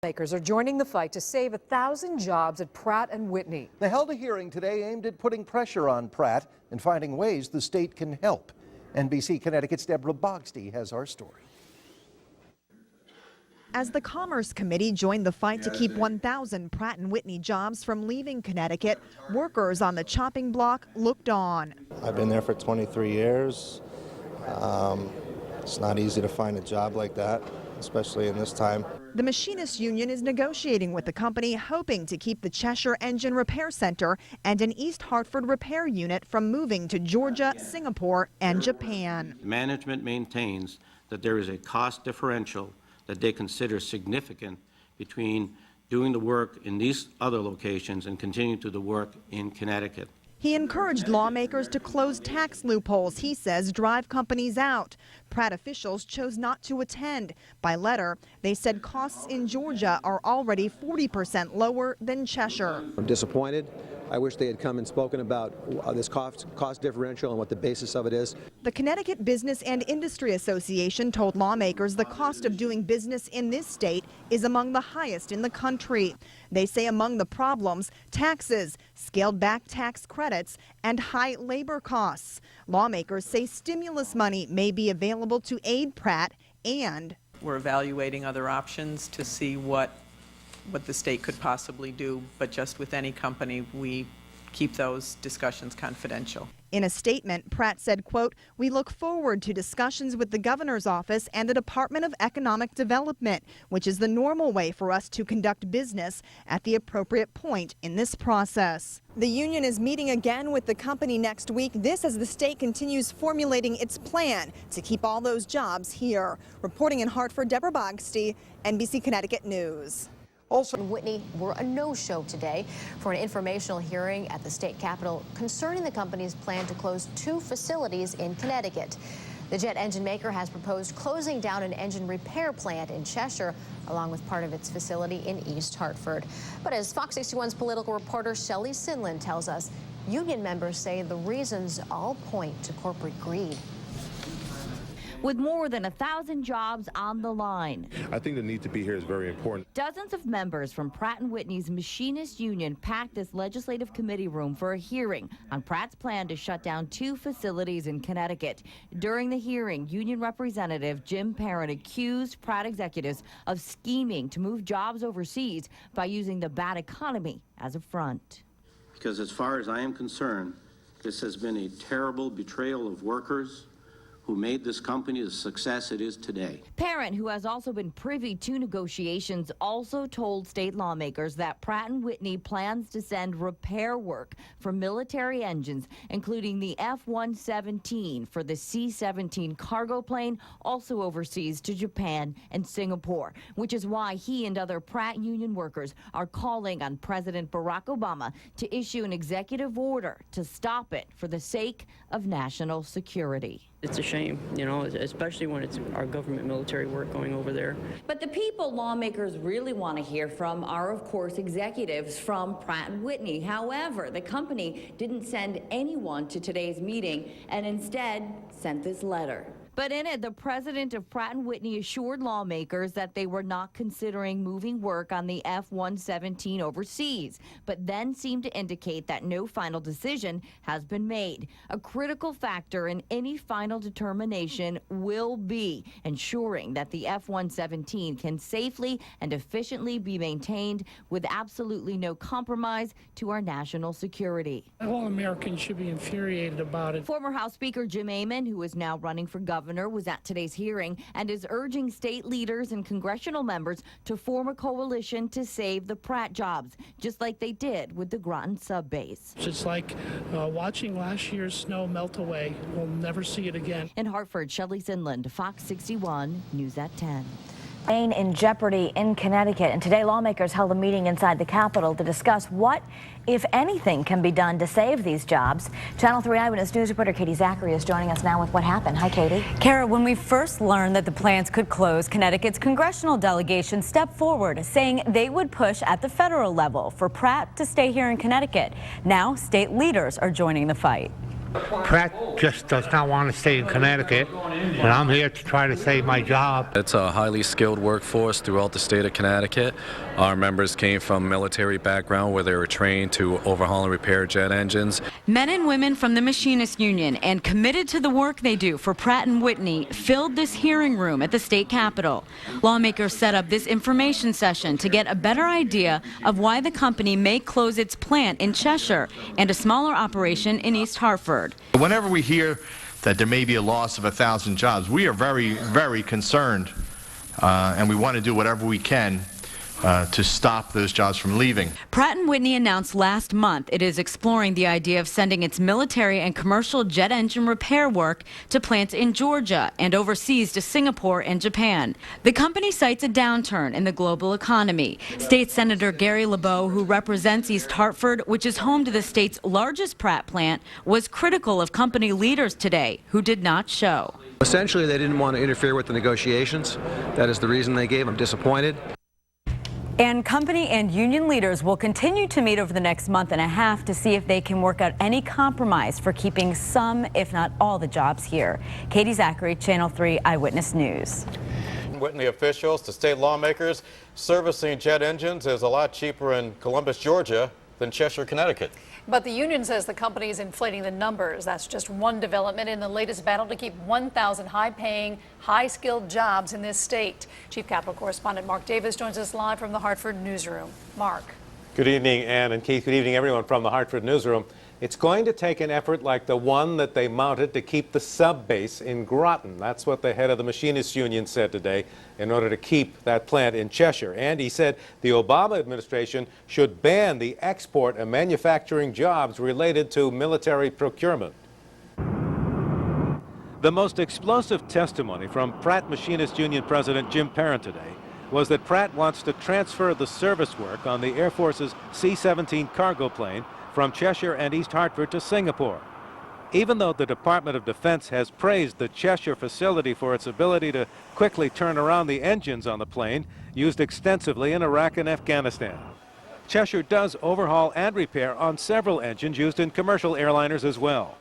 Makers are joining the fight to save 1,000 jobs at Pratt and Whitney. They held a hearing today aimed at putting pressure on Pratt and finding ways the state can help. NBC Connecticut's Deborah Bogsty has our story. As the Commerce Committee joined the fight to keep 1,000 Pratt and Whitney jobs from leaving Connecticut, workers on the chopping block looked on. I've been there for 23 years. It's not easy to find a job like that, especially in this time. The Machinists Union is negotiating with the company, hoping to keep the Cheshire Engine Repair Center and an East Hartford repair unit from moving to Georgia, Singapore, and Japan. Management maintains that there is a cost differential that they consider significant between doing the work in these other locations and continuing to do the work in Connecticut. He encouraged lawmakers to close tax loopholes he says drive companies out. Pratt officials chose not to attend. By letter, they said costs in Georgia are already 40% lower than Cheshire. I'm disappointed. I wish they had come and spoken about this cost differential and what the basis of it is. The Connecticut Business and Industry Association told lawmakers the cost of doing business in this state is among the highest in the country. They say among the problems, taxes, scaled back tax credits, and high labor costs. Lawmakers say stimulus money may be available to aid Pratt, and we're evaluating other options to see what the state could possibly do, but just with any company, we keep those discussions confidential. In a statement, Pratt said, quote, "We look forward to discussions with the governor's office and the Department of Economic Development, which is the normal way for us to conduct business at the appropriate point in this process." The union is meeting again with the company next week. This as the state continues formulating its plan to keep all those jobs here. Reporting in Hartford, Deborah Bogsty, NBC Connecticut News. Also, Whitney were a no-show today for an informational hearing at the state capitol concerning the company's plan to close 2 facilities in Connecticut. The jet engine maker has proposed closing down an engine repair plant in Cheshire, along with part of its facility in East Hartford. But as Fox 61's political reporter Shelley Sinland tells us, union members say the reasons all point to corporate greed. With more than 1,000 jobs on the line, I think the need to be here is very important. Dozens of members from Pratt and Whitney's Machinist Union packed this legislative committee room for a hearing on Pratt's plan to shut down 2 facilities in Connecticut. During the hearing, union representative Jim Parent accused Pratt executives of scheming to move jobs overseas by using the bad economy as a front. Because as far as I am concerned, this has been a terrible betrayal of workers who made this company the success it is today. Parent, who has also been privy to negotiations, also told state lawmakers that Pratt and Whitney plans to send repair work for military engines, including the F-117 for the C-17 cargo plane, also overseas to Japan and Singapore, which is why he and other Pratt union workers are calling on President Barack Obama to issue an executive order to stop it for the sake of national security. It's a shame, you know, especially when it's our government military work going over there. But the people lawmakers really want to hear from are, of course, executives from Pratt and Whitney. However, the company didn't send anyone to today's meeting and instead sent this letter. But in it, the president of Pratt and Whitney assured lawmakers that they were not considering moving work on the F-117 overseas, but then seemed to indicate that no final decision has been made. A critical factor in any final determination will be ensuring that the F-117 can safely and efficiently be maintained with absolutely no compromise to our national security. All Americans should be infuriated about it. Former House Speaker Jim Amon, who is now running for governor, was at today's hearing and is urging state leaders and congressional members to form a coalition to save the Pratt jobs, just like they did with the Groton subbase. It's like watching last year's snow melt away. We'll never see it again. In Hartford, Shelley Sinland, Fox 61, News at 10. In jeopardy in Connecticut, and today lawmakers held a meeting inside the Capitol to discuss what, if anything, can be done to save these jobs. Channel 3 Eyewitness News reporter Katie Zachary is joining us now with what happened. Hi, Katie. Kara, when we first learned that the plants could close, Connecticut's congressional delegation stepped forward, saying they would push at the federal level for Pratt to stay here in Connecticut. Now, state leaders are joining the fight. Pratt just does not want to stay in Connecticut, and I'm here to try to save my job. It's a highly skilled workforce throughout the state of Connecticut. Our members came from military background where they were trained to overhaul and repair jet engines. Men and women from the Machinists Union and committed to the work they do for Pratt and Whitney filled this hearing room at the state capitol. Lawmakers set up this information session to get a better idea of why the company may close its plant in Cheshire and a smaller operation in East Hartford. Whenever we hear that there may be a loss of 1,000 jobs, we are very, very concerned, and we want to do whatever we can to stop those jobs from leaving. Pratt and Whitney announced last month it is exploring the idea of sending its military and commercial jet engine repair work to plants in Georgia and overseas to Singapore and Japan. The company cites a downturn in the global economy. State Senator Gary LeBeau, who represents East Hartford, which is home to the state's largest Pratt plant, was critical of company leaders today who did not show. Essentially, they didn't want to interfere with the negotiations. That is the reason they gave. I'm disappointed. And company and union leaders will continue to meet over the next month and a half to see if they can work out any compromise for keeping some, if not all, the jobs here. Katie Zachary, Channel 3 Eyewitness News. Whitney officials to state lawmakers, servicing jet engines is a lot cheaper in Columbus, Georgia than Cheshire, Connecticut. But the union says the company is inflating the numbers. That's just one development in the latest battle to keep 1,000 high-paying, high-skilled jobs in this state. Chief Capital Correspondent Mark Davis joins us live from the Hartford newsroom. Mark. Good evening, Ann and Keith. Good evening, everyone from the Hartford newsroom. It's going to take an effort like the one that they mounted to keep the sub-base in Groton. That's what the head of the Machinists Union said today in order to keep that plant in Cheshire. And he said the Obama administration should ban the export of manufacturing jobs related to military procurement. The most explosive testimony from Pratt Machinist Union President Jim Parent today was that Pratt wants to transfer the service work on the Air Force's C-17 cargo plane from Cheshire and East Hartford to Singapore. Even though the Department of Defense has praised the Cheshire facility for its ability to quickly turn around the engines on the plane used extensively in Iraq and Afghanistan. Cheshire does overhaul and repair on several engines used in commercial airliners as well.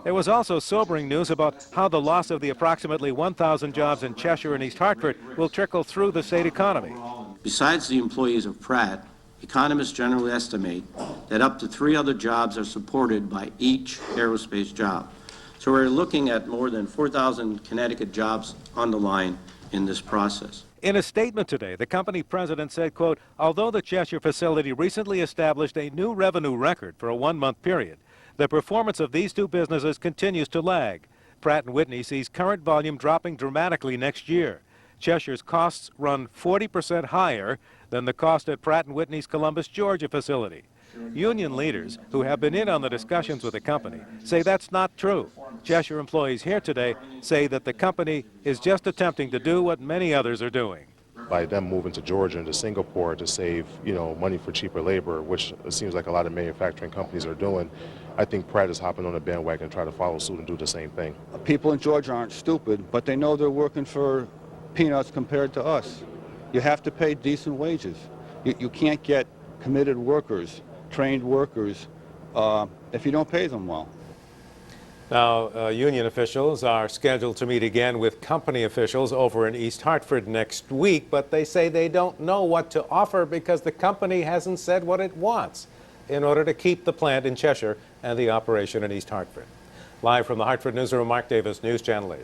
There was also sobering news about how the loss of the approximately 1,000 jobs in Cheshire and East Hartford will trickle through the state economy. Besides the employees of Pratt, economists generally estimate that up to 3 other jobs are supported by each aerospace job. So we're looking at more than 4,000 Connecticut jobs on the line in this process. In a statement today, the company president said, quote, although the Cheshire facility recently established a new revenue record for a 1-month period, the performance of these two businesses continues to lag. Pratt and Whitney sees current volume dropping dramatically next year. Cheshire's costs run 40% higher than the cost at Pratt & Whitney's Columbus, Georgia facility. Union leaders who have been in on the discussions with the company say that's not true. Cheshire employees here today say that the company is just attempting to do what many others are doing. By them moving to Georgia and to Singapore to save, money for cheaper labor, which it seems like a lot of manufacturing companies are doing, I think Pratt is hopping on the bandwagon and trying to follow suit and do the same thing. People in Georgia aren't stupid, but they know they're working for peanuts compared to us. You have to pay decent wages. You can't get committed workers, trained workers, if you don't pay them well. Now, union officials are scheduled to meet again with company officials over in East Hartford next week, but they say they don't know what to offer because the company hasn't said what it wants in order to keep the plant in Cheshire and the operation in East Hartford. Live from the Hartford newsroom, Mark Davis, News Channel 8.